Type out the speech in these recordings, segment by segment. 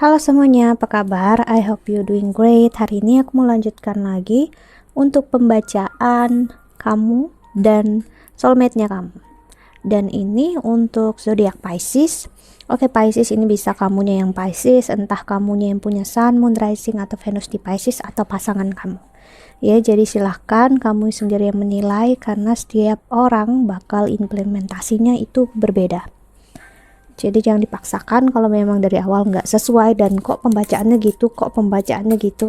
Halo semuanya, apa kabar? I hope you doing great. Hari ini aku mau lanjutkan lagi untuk pembacaan kamu dan soulmate-nya kamu. Dan ini untuk zodiak Pisces. Oke, Pisces ini bisa kamunya yang Pisces, entah kamunya yang punya Sun, Moon, Rising, atau Venus di Pisces, atau pasangan kamu. Ya, jadi silahkan kamu sendiri yang menilai karena setiap orang bakal implementasinya itu berbeda. Jadi jangan dipaksakan kalau memang dari awal nggak sesuai dan kok pembacaannya gitu.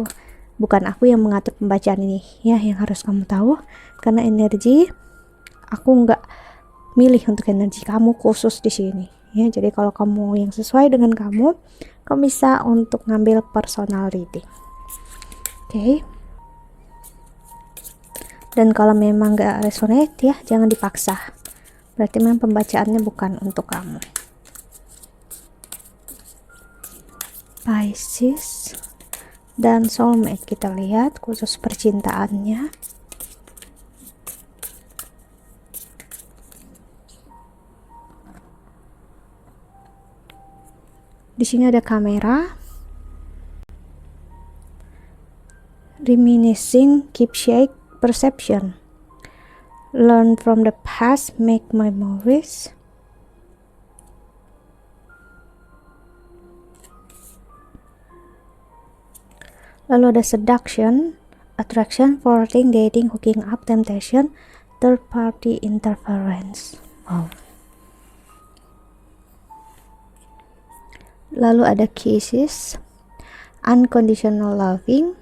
Bukan aku yang mengatur pembacaan ini ya, yang harus kamu tahu. Karena energi, aku nggak milih untuk energi kamu khusus di sini ya. Jadi kalau kamu yang sesuai dengan kamu bisa untuk ngambil personal reading. Oke. Dan kalau memang nggak resonate ya, jangan dipaksa. Berarti memang pembacaannya bukan untuk kamu. Pisces dan soulmate, kita lihat khusus percintaannya. Di sini ada kamera, reminiscing, keepsake, perception, learn from the past, make memories. Lalu ada seduction, attraction, flirting, dating, hooking up, temptation, third party interference. Wow. Lalu ada kisses, unconditional loving,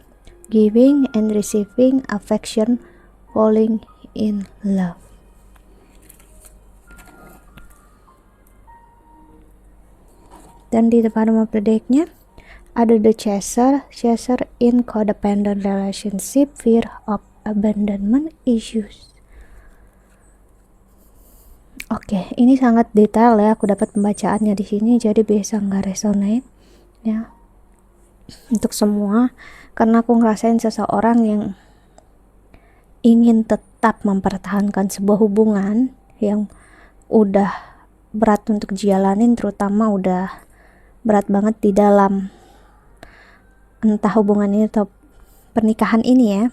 giving and receiving affection, falling in love. Dan di depan of the deck-nya ada the chaser in codependent relationship, fear of abandonment issues. Oke, ini sangat detail ya, aku dapat pembacaannya di sini, jadi biasa nggak resonate ya untuk semua, karena aku ngerasain seseorang yang ingin tetap mempertahankan sebuah hubungan yang udah berat untuk dijalanin, terutama udah berat banget di dalam entah hubungan ini atau pernikahan ini ya.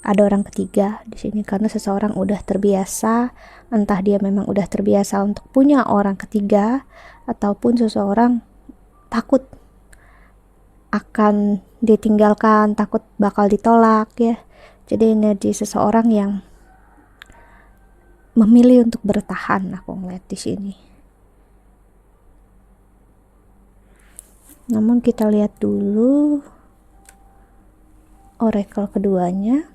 Ada orang ketiga di sini karena seseorang udah terbiasa, entah dia memang udah terbiasa untuk punya orang ketiga ataupun seseorang takut akan ditinggalkan, takut bakal ditolak ya. Jadi energi seseorang yang memilih untuk bertahan, aku ngeliat di sini. Namun kita lihat dulu oracle keduanya.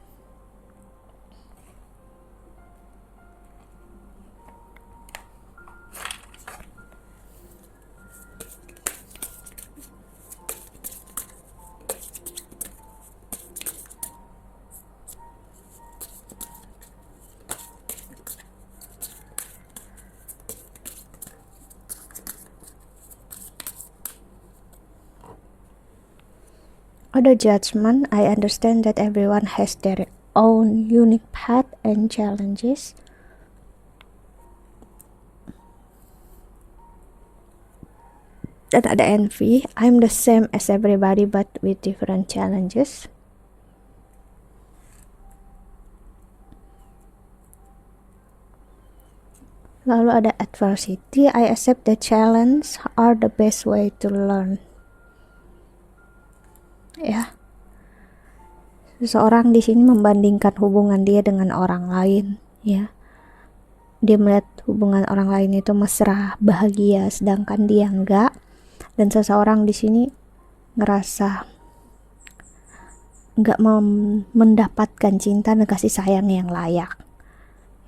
Ada judgment. I understand that everyone has their own unique path and challenges. Dan ada envy. I'm the same as everybody but with different challenges. Lalu ada adversity. I accept the challenge are the best way to learn. Ya, seseorang di sini membandingkan hubungan dia dengan orang lain ya. Dia melihat hubungan orang lain itu mesra, bahagia, sedangkan dia enggak. Dan seseorang di sini ngerasa enggak mendapatkan cinta dan kasih sayang yang layak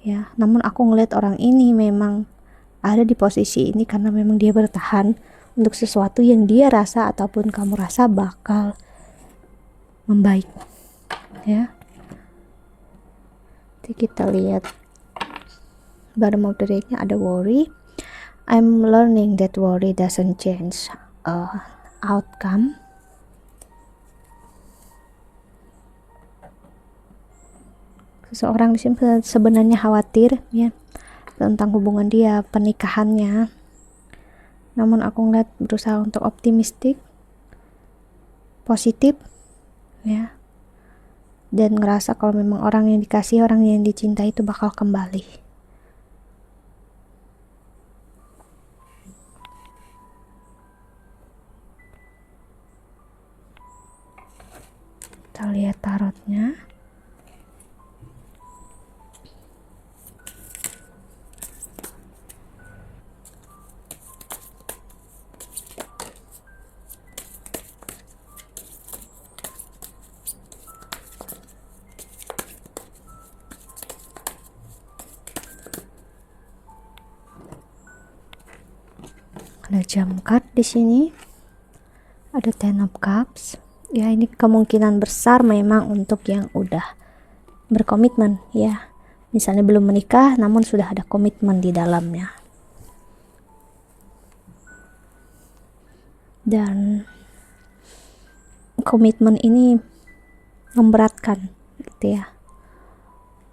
ya. Namun aku ngelihat orang ini memang ada di posisi ini karena memang dia bertahan untuk sesuatu yang dia rasa ataupun kamu rasa bakal membaik ya. Jadi kita lihat bottom of the deck-nya ada worry. I'm learning that worry doesn't change outcome. Seseorang di sini sebenarnya khawatir ya tentang hubungan dia, pernikahannya. Namun aku ngeliat berusaha untuk optimistik positif ya, dan ngerasa kalau memang orang yang dikasih, orang yang dicintai itu bakal kembali. Kita lihat tarotnya. Ada jam card di sini, ada Ten of Cups. Ya, ini kemungkinan besar memang untuk yang udah berkomitmen ya. Misalnya belum menikah namun sudah ada komitmen di dalamnya. Dan komitmen ini memberatkan gitu ya.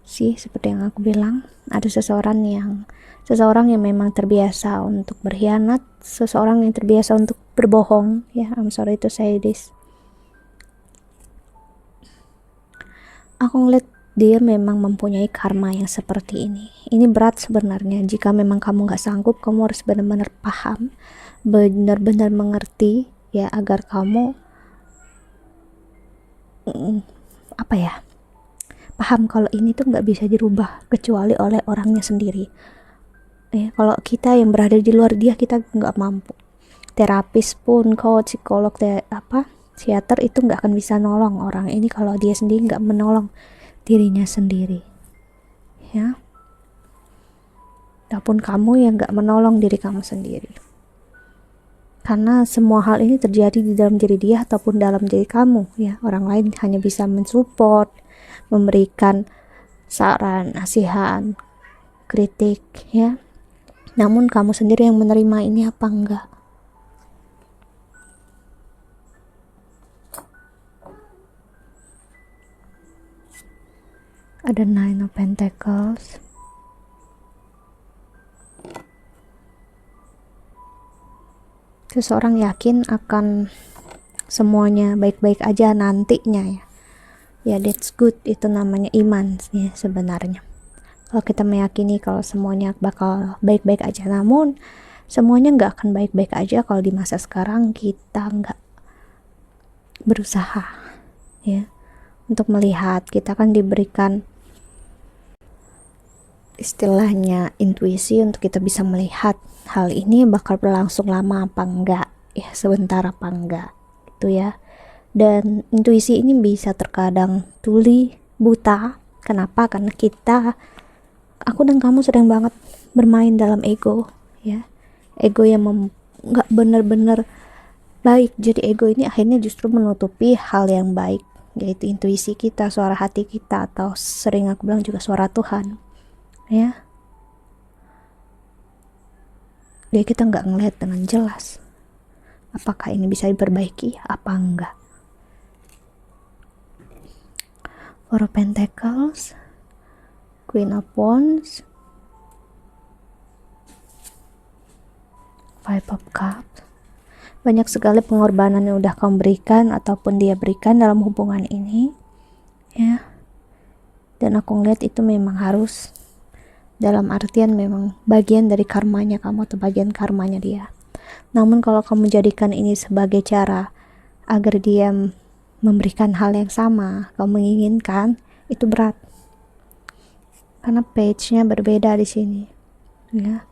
Seperti yang aku bilang, ada seseorang yang memang terbiasa untuk berkhianat, seseorang yang terbiasa untuk berbohong ya. I'm sorry to say this. Aku ngeliat dia memang mempunyai karma yang seperti ini. Ini berat sebenarnya. Jika memang kamu gak sanggup, kamu harus benar-benar paham, benar-benar mengerti ya, agar kamu paham kalau ini tuh gak bisa dirubah kecuali oleh orangnya sendiri ya. Kalau kita yang berada di luar dia, kita gak mampu. Terapis pun, coach, psikolog, psikiater itu gak akan bisa nolong orang ini kalau dia sendiri gak menolong dirinya sendiri ya. Ataupun kamu yang gak menolong diri kamu sendiri, karena semua hal ini terjadi di dalam diri dia ataupun dalam diri kamu ya. Orang lain hanya bisa mensupport, memberikan saran, nasihat, kritik ya, namun kamu sendiri yang menerima ini apa enggak. Ada Nine of Pentacles. Seseorang yakin akan semuanya baik-baik aja nantinya ya. Ya, that's good, itu namanya iman ya sebenarnya. Kalau kita meyakini kalau semuanya bakal baik-baik aja, namun semuanya nggak akan baik-baik aja kalau di masa sekarang kita nggak berusaha ya untuk melihat. Kita kan diberikan istilahnya intuisi untuk kita bisa melihat hal ini bakal berlangsung lama apa enggak ya, sebentar apa enggak gitu ya. Dan intuisi ini bisa terkadang tuli, buta. Kenapa? Karena aku dan kamu sering banget bermain dalam ego ya, ego yang nggak benar-benar baik. Jadi ego ini akhirnya justru menutupi hal yang baik, yaitu intuisi kita, suara hati kita, atau sering aku bilang juga suara Tuhan ya. Jadi kita nggak ngelihat dengan jelas apakah ini bisa diperbaiki apa enggak. Four of Pentacles, Queen of Wands, Five of Cups. Banyak sekali pengorbanan yang udah kamu berikan ataupun dia berikan dalam hubungan ini ya. Dan aku ngeliat itu memang harus, dalam artian memang bagian dari karmanya kamu atau bagian karmanya dia. Namun kalau kamu jadikan ini sebagai cara agar dia memberikan hal yang sama kamu menginginkan, itu berat. Karena page-nya berbeda di sini ya.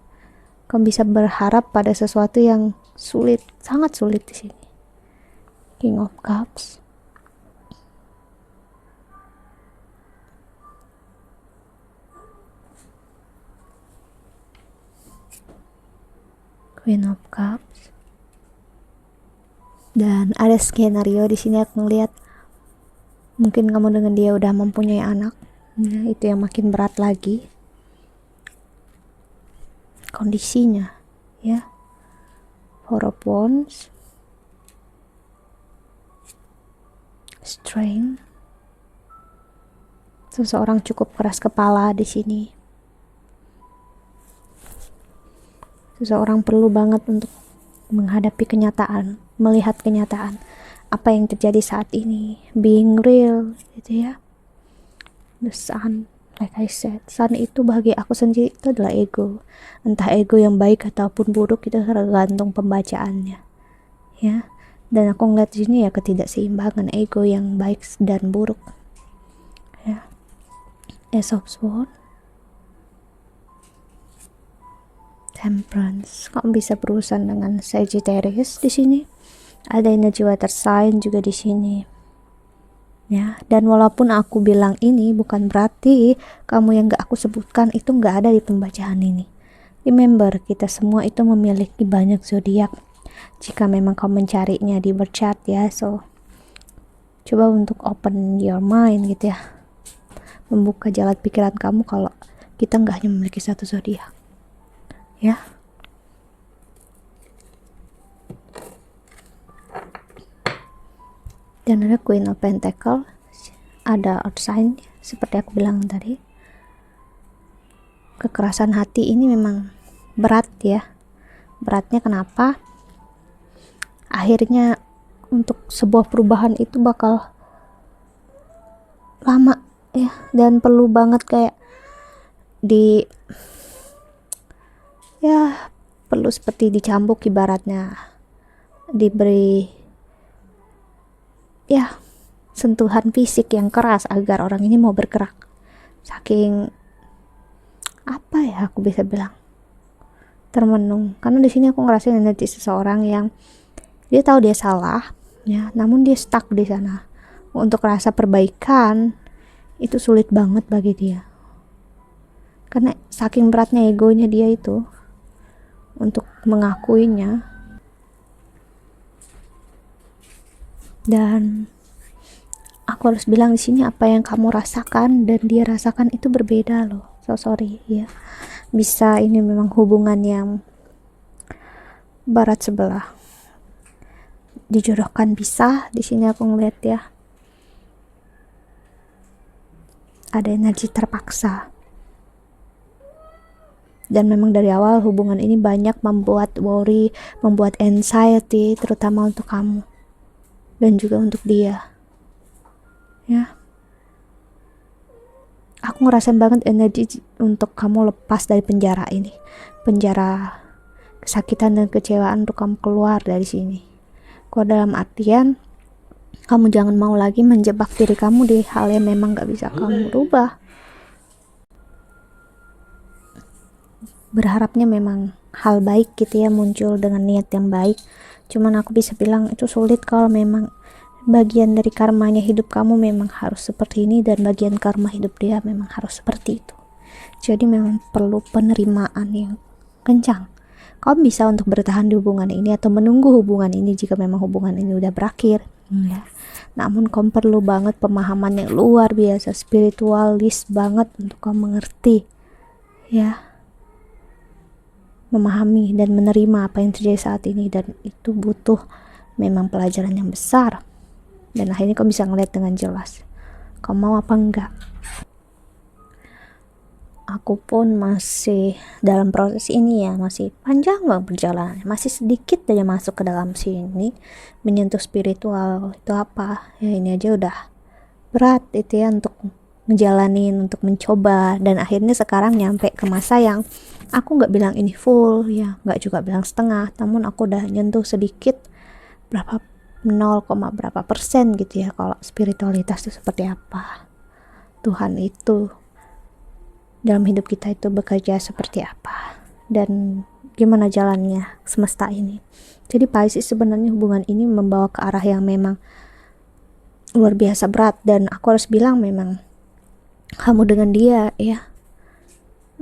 Kamu bisa berharap pada sesuatu yang sulit, sangat sulit di sini. King of Cups, Queen of Cups. Dan ada skenario di sini aku ngeliat mungkin kamu dengan dia udah mempunyai anak ya, itu yang makin berat lagi kondisinya ya. Four of Wands, Strength. Seseorang cukup keras kepala di sini. Seseorang perlu banget untuk menghadapi kenyataan, melihat kenyataan apa yang terjadi saat ini, being real gitu ya. The sun, like I said, sun itu bagi aku sendiri itu adalah ego, entah ego yang baik ataupun buruk itu tergantung pembacaannya ya. Dan aku ngeliat di sini ya ketidakseimbangan ego yang baik dan buruk ya. Ace of Swords, Temperance, kamu bisa berurusan dengan Sagittarius di sini. Ada energi water sign juga di sini. Ya, dan walaupun aku bilang ini bukan berarti kamu yang gak aku sebutkan itu gak ada di pembacaan ini. Remember, kita semua itu memiliki banyak zodiak. Jika memang kamu mencarinya di birth chart ya, so coba untuk open your mind gitu ya, membuka jalan pikiran kamu kalau kita gak hanya memiliki satu zodiak. Ya. Dan ada Queen of Pentacle, ada Earth sign seperti aku bilang tadi. Kekerasan hati ini memang berat ya. Beratnya kenapa? Akhirnya untuk sebuah perubahan itu bakal lama ya, dan perlu banget kayak perlu seperti dicambuk ibaratnya, diberi ya sentuhan fisik yang keras agar orang ini mau bergerak. Saking apa ya aku bisa bilang, termenung, karena di sini aku ngerasain energi seseorang yang dia tahu dia salah ya, namun dia stuck di sana. Untuk rasa perbaikan itu sulit banget bagi dia, karena saking beratnya egonya dia itu untuk mengakuinya. Dan aku harus bilang di sini apa yang kamu rasakan dan dia rasakan itu berbeda loh. So sorry ya. Bisa ini memang hubungan yang barat sebelah. Dijodohkan bisa, di sini aku ngeliat ya. Ada energi terpaksa. Dan memang dari awal hubungan ini banyak membuat worry, membuat anxiety, terutama untuk kamu dan juga untuk dia ya. Aku ngerasain banget energi untuk kamu lepas dari penjara ini, penjara kesakitan dan kecewaan, untuk kamu keluar dari sini. Kok dalam artian kamu jangan mau lagi menjebak diri kamu di hal yang memang gak bisa kamu rubah. Berharapnya memang hal baik gitu ya muncul dengan niat yang baik. Cuman aku bisa bilang itu sulit kalau memang bagian dari karmanya hidup kamu memang harus seperti ini, dan bagian karma hidup dia memang harus seperti itu. Jadi memang perlu penerimaan yang kencang. Kamu bisa untuk bertahan di hubungan ini atau menunggu hubungan ini jika memang hubungan ini udah berakhir ya. Namun kamu perlu banget pemahaman yang luar biasa, spiritualis banget untuk kamu mengerti ya, memahami dan menerima apa yang terjadi saat ini. Dan itu butuh memang pelajaran yang besar, dan akhirnya kamu bisa ngeliat dengan jelas kamu mau apa enggak. Aku pun masih dalam proses ini ya, masih panjang banget perjalanan, masih sedikit aja masuk ke dalam sini, menyentuh spiritual itu apa ya. Ini aja udah berat itu ya, untuk ngejalanin, untuk mencoba. Dan akhirnya sekarang nyampe ke masa yang aku gak bilang ini full ya, gak juga bilang setengah, namun aku udah nyentuh sedikit, berapa 0, berapa persen gitu ya, kalau spiritualitas itu seperti apa, Tuhan itu dalam hidup kita itu bekerja seperti apa, dan gimana jalannya semesta ini. Jadi Pisces sebenarnya hubungan ini membawa ke arah yang memang luar biasa berat. Dan aku harus bilang memang kamu dengan dia ya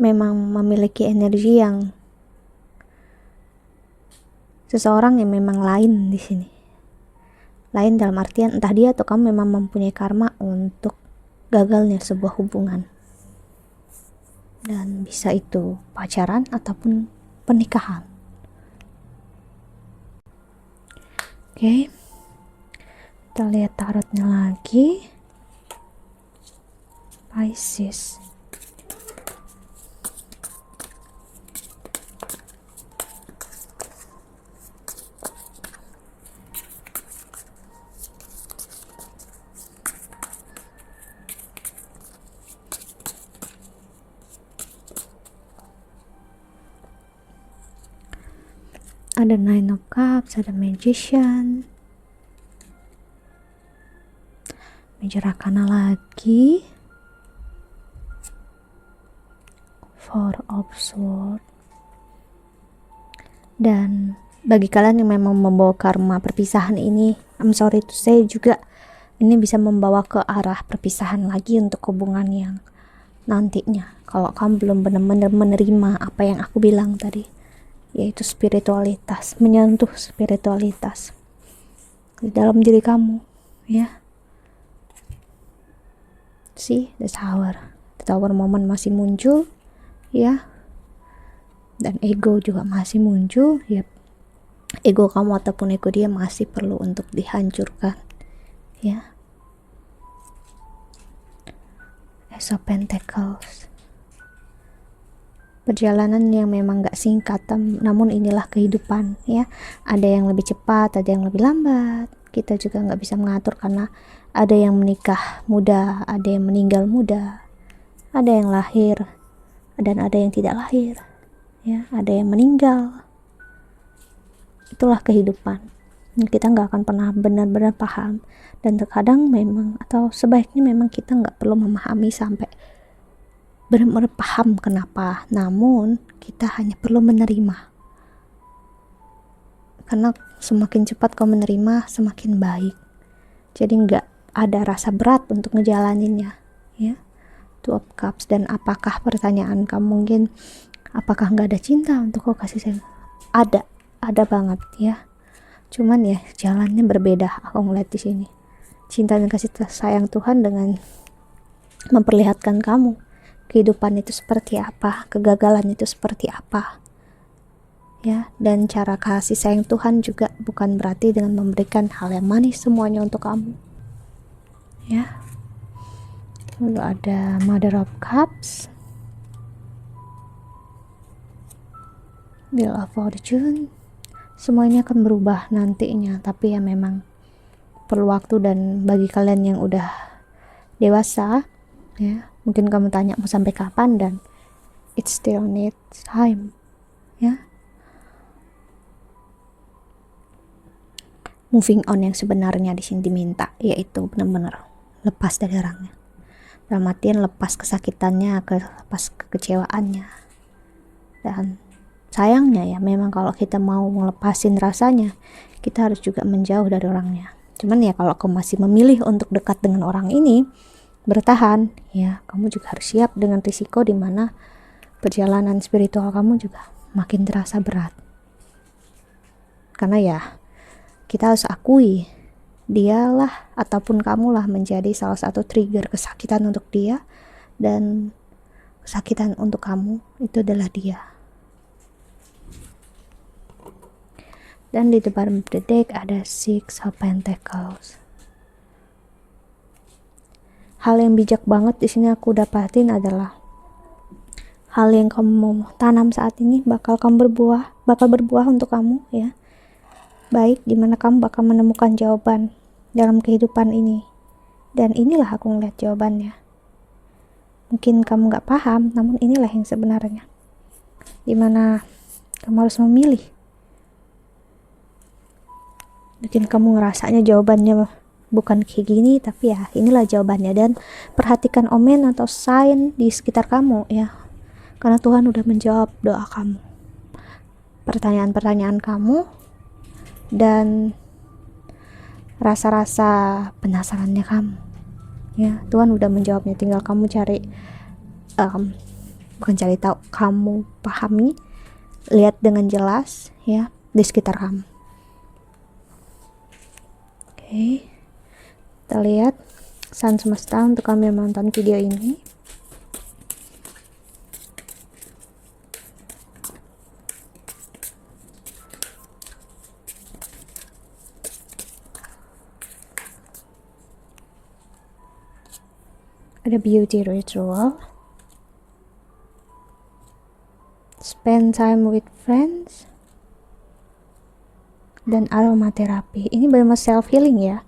memang memiliki energi yang seseorang yang memang lain di sini. Lain dalam artian entah dia atau kamu memang mempunyai karma untuk gagalnya sebuah hubungan. Dan bisa itu pacaran ataupun pernikahan. Oke. Kita lihat tarotnya lagi. Pisces. Ada Nine of Cups, ada Magician, Major Arcana lagi, Four of Swords. Dan bagi kalian yang memang membawa karma perpisahan ini, I'm sorry to say juga ini bisa membawa ke arah perpisahan lagi untuk hubungan yang nantinya. Kalau kamu belum benar-benar menerima apa yang aku bilang tadi, yaitu spiritualitas, menyentuh spiritualitas di dalam diri kamu, ya. See, the tower moment masih muncul, ya. Dan ego juga masih muncul, ya. Ego kamu ataupun ego dia masih perlu untuk dihancurkan, ya. Ace of Pentacles, perjalanan yang memang gak singkat, namun inilah kehidupan, ya. Ada yang lebih cepat, ada yang lebih lambat. Kita juga gak bisa mengatur karena ada yang menikah muda, ada yang meninggal muda, ada yang lahir dan ada yang tidak lahir, ya. Ada yang meninggal. Itulah kehidupan. Kita nggak akan pernah benar-benar paham, dan terkadang memang, atau sebaiknya memang kita nggak perlu memahami sampai benar-benar paham kenapa, namun kita hanya perlu menerima, karena semakin cepat kau menerima semakin baik. Jadi nggak ada rasa berat untuk ngejalaninnya, ya. Two of Cups. Dan apakah pertanyaan kamu mungkin, apakah nggak ada cinta untuk kau kasih sayang? Ada banget, ya. Cuman ya jalannya berbeda. Aku ngeliat di sini cinta dan kasih sayang Tuhan dengan memperlihatkan kamu kehidupan itu seperti apa, kegagalan itu seperti apa, ya. Dan cara kasih sayang Tuhan juga bukan berarti dengan memberikan hal yang manis semuanya untuk kamu, ya. Lalu ada Mother of Cups, Wheel of Fortune. Semuanya akan berubah nantinya, tapi ya memang perlu waktu. Dan bagi kalian yang udah dewasa, ya, mungkin kamu tanya mau sampai kapan, dan it still needs time, ya. Moving on yang sebenarnya di sini diminta, yaitu benar-benar lepas dari orangnya. Dalam artian lepas kesakitannya, lepas kekecewaannya. Dan sayangnya ya memang kalau kita mau ngelepasin rasanya, kita harus juga menjauh dari orangnya. Cuman ya kalau kamu masih memilih untuk dekat dengan orang ini, bertahan, ya, kamu juga harus siap dengan risiko di mana perjalanan spiritual kamu juga makin terasa berat. Karena ya kita harus akui, dialah ataupun kamulah menjadi salah satu trigger kesakitan untuk dia, dan kesakitan untuk kamu itu adalah dia. Dan di depan of the deck ada Six of Pentacles. Hal yang bijak banget di sini aku dapatin adalah hal yang kamu mau tanam saat ini bakal berbuah untuk kamu, ya. Baik, dimana kamu bakal menemukan jawaban dalam kehidupan ini. Dan inilah aku ngeliat jawabannya. Mungkin kamu gak paham, namun inilah yang sebenarnya. Dimana kamu harus memilih. Mungkin kamu ngerasanya jawabannya bukan kayak gini, tapi ya inilah jawabannya. Dan perhatikan omen atau sign di sekitar kamu, ya, karena Tuhan udah menjawab doa kamu, pertanyaan-pertanyaan kamu, dan rasa-rasa penasarannya kamu, ya. Tuhan udah menjawabnya, tinggal kamu cari, bukan cari tahu, kamu pahami, lihat dengan jelas, ya, di sekitar kamu. Oke, kita lihat saran semesta untuk kami yang menonton video ini. Ada beauty ritual, spend time with friends, dan aromaterapi. Ini benar-benar self healing, ya.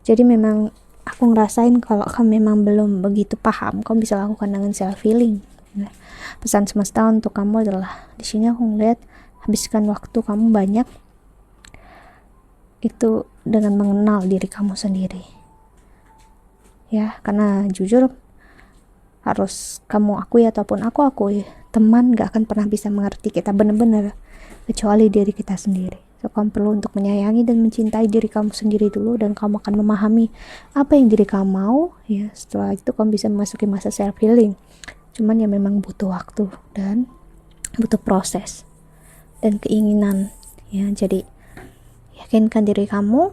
Jadi memang aku ngerasain kalau kamu memang belum begitu paham, kamu bisa lakukan dengan self healing. Pesan semesta untuk kamu adalah, di sini aku ngeliat habiskan waktu kamu banyak itu dengan mengenal diri kamu sendiri ya, karena jujur harus kamu akui ataupun aku akui, teman gak akan pernah bisa mengerti kita benar-benar kecuali diri kita sendiri. So, kamu perlu untuk menyayangi dan mencintai diri kamu sendiri dulu, dan kamu akan memahami apa yang diri kamu mau ya. Setelah itu kamu bisa memasuki masa self healing, cuman ya memang butuh waktu dan butuh proses dan keinginan ya. Jadi yakinkan diri kamu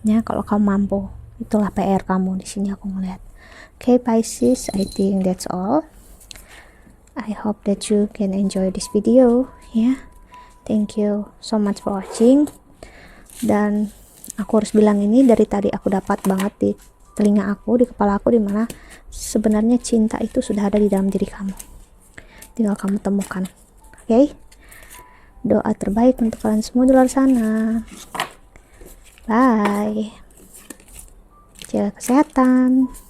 ya, kalau kamu mampu. Itulah PR kamu di sini aku ngeliat. Okay Pisces, I think that's all. I hope that you can enjoy this video ya. Thank you so much for watching. Dan aku harus bilang ini dari tadi aku dapat banget di telinga aku, di kepala aku, dimana sebenarnya cinta itu sudah ada di dalam diri kamu, tinggal kamu temukan. Oke, doa terbaik untuk kalian semua di luar sana. Bye, jaga kesehatan.